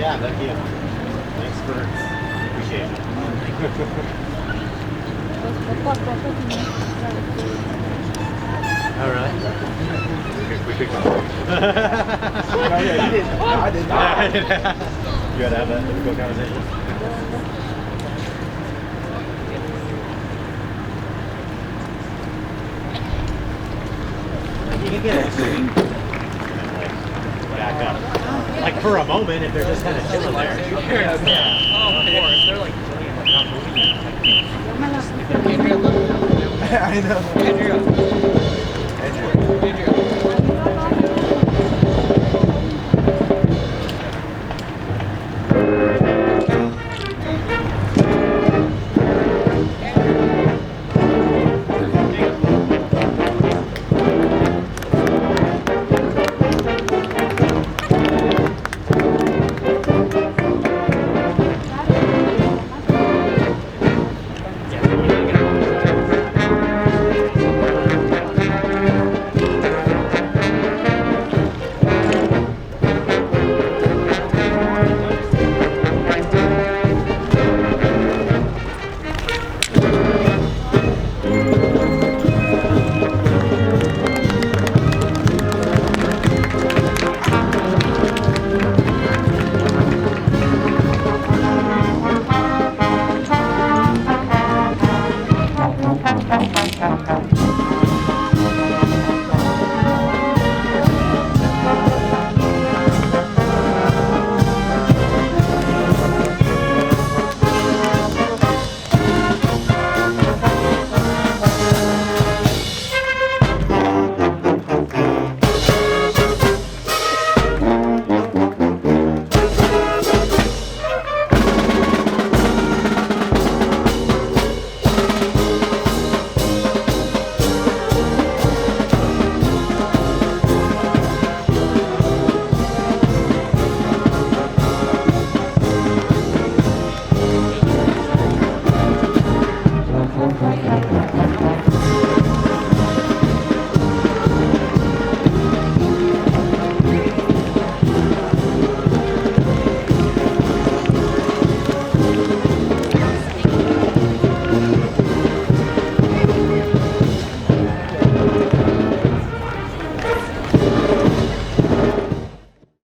Yeah, thank you. Thanks for appreciate it. All right. We could go. No, yeah, you did. No, I did not. You had to have that difficult conversation. You can get it. Back up. Like for a moment, if they're just kind of chilling there. Yeah. Oh, of course. They're like not moving. I know. Andrea.